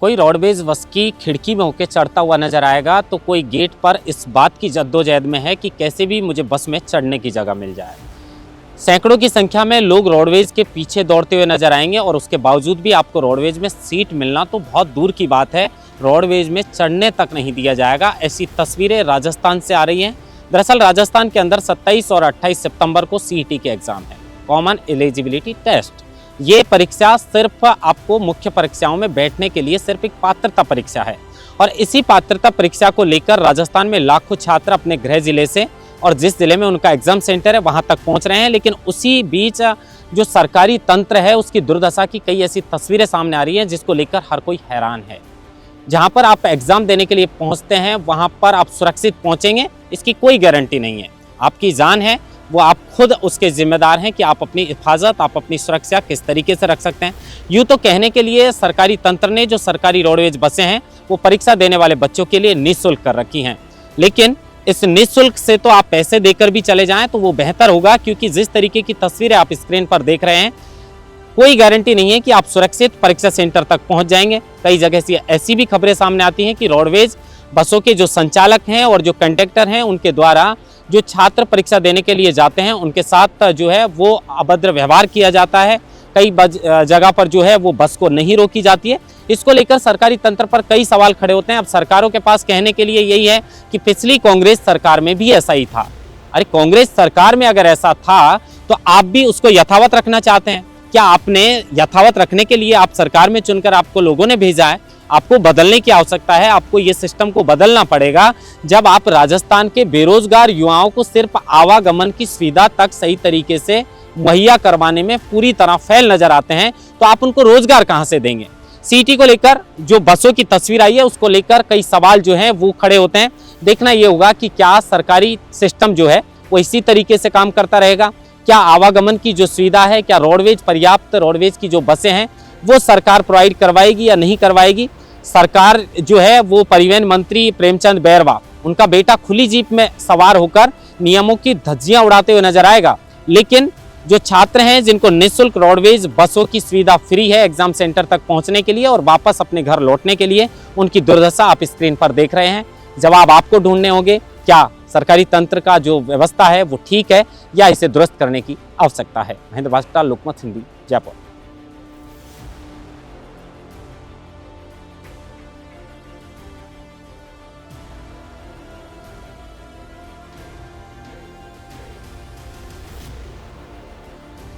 कोई roadways bus की खिड़की में होकर चढ़ता हुआ नजर आएगा तो कोई गेट पर इस बात की जद्दोजहद में है कि कैसे भी मुझे बस में चढ़ने की जगह मिल जाए। सैकड़ों की संख्या में लोग रोडवेज के पीछे दौड़ते हुए नजर आएंगे और उसके बावजूद भी आपको रोडवेज में सीट मिलना तो बहुत दूर की बात है, रोडवेज में चढ़ने तक नहीं दिया जाएगा। ऐसी तस्वीरें राजस्थान से आ रही हैं। दरअसल राजस्थान के अंदर 27 और 28 सितंबर को सीईटी के एग्जाम है, कॉमन एलिजिबिलिटी टेस्ट। ये परीक्षा सिर्फ आपको मुख्य परीक्षाओं में बैठने के लिए सिर्फ एक पात्रता परीक्षा है और इसी पात्रता परीक्षा को लेकर राजस्थान में लाखों छात्र अपने गृह जिले से और जिस जिले में उनका एग्जाम सेंटर है वहां तक पहुंच रहे हैं। लेकिन उसी बीच जो सरकारी तंत्र है उसकी दुर्दशा की कई ऐसी तस्वीरें सामने आ रही हैं जिसको लेकर हर कोई हैरान है। जहां पर आप एग्जाम देने के लिए पहुंचते हैं वहां पर आप सुरक्षित पहुंचेंगे इसकी कोई गारंटी नहीं है। आपकी जान है वो आप खुद उसके जिम्मेदार हैं कि आप अपनी हिफाजत, आप अपनी सुरक्षा किस तरीके से रख सकते हैं। यूँ तो कहने के लिए सरकारी तंत्र ने जो सरकारी रोडवेज बसें हैं वो परीक्षा देने वाले बच्चों के लिए निःशुल्क कर रखी हैं, लेकिन इस निःशुल्क से तो आप पैसे देकर भी चले जाएं तो वो बेहतर होगा, क्योंकि जिस तरीके की तस्वीरें आप स्क्रीन पर देख रहे हैं कोई गारंटी नहीं है कि आप सुरक्षित परीक्षा सेंटर तक पहुंच जाएंगे। कई जगह से ऐसी भी खबरें सामने आती हैं कि रोडवेज बसों के जो संचालक हैं और जो कंडक्टर हैं उनके द्वारा जो छात्र परीक्षा देने के लिए जाते हैं उनके साथ जो है वो अभद्र व्यवहार किया जाता है। कई जगह पर जो है वो बस को नहीं रोकी जाती है। इसको लेकर सरकारी तंत्र पर कई सवाल खड़े होते हैं। अब सरकारों के पास कहने के लिए यही है कि पिछली कांग्रेस सरकार में भी ऐसा ही था। अरे कांग्रेस सरकार में अगर ऐसा था तो आप भी उसको यथावत रखना चाहते हैं क्या? आपने यथावत रखने के लिए आप सरकार में चुनकर आपको लोगों ने भेजा है, आपको बदलने की आवश्यकता है। आपको ये सिस्टम को बदलना पड़ेगा। जब आप राजस्थान के बेरोजगार युवाओं को सिर्फ आवागमन की सुविधा तक सही तरीके से मुहैया करवाने में पूरी तरह फेल नजर आते हैं तो आप उनको रोजगार कहां से देंगे? सीईटी को लेकर जो बसों की तस्वीर आई है उसको लेकर कई सवाल जो हैं वो खड़े होते हैं। देखना ये होगा कि क्या सरकारी सिस्टम जो है वो इसी तरीके से काम करता रहेगा। क्या आवागमन की जो सुविधा है, क्या रोडवेज पर्याप्त रोडवेज की जो बसें हैं वो सरकार प्रोवाइड करवाएगी या नहीं करवाएगी? सरकार जो है वो परिवहन मंत्री प्रेमचंद बैरवा, उनका बेटा खुली जीप में सवार होकर नियमों की धज्जियां उड़ाते हुए नजर आएगा। लेकिन जो छात्र हैं जिनको निःशुल्क रोडवेज बसों की सुविधा फ्री है एग्जाम सेंटर तक पहुंचने के लिए और वापस अपने घर लौटने के लिए, उनकी दुर्दशा आप स्क्रीन पर देख रहे हैं। जवाब आपको ढूंढने होंगे। क्या सरकारी तंत्र का जो व्यवस्था है वो ठीक है या इसे दुरुस्त करने की आवश्यकता है? महेंद्र भास्कर, लोकमत हिंदी, जयपुर।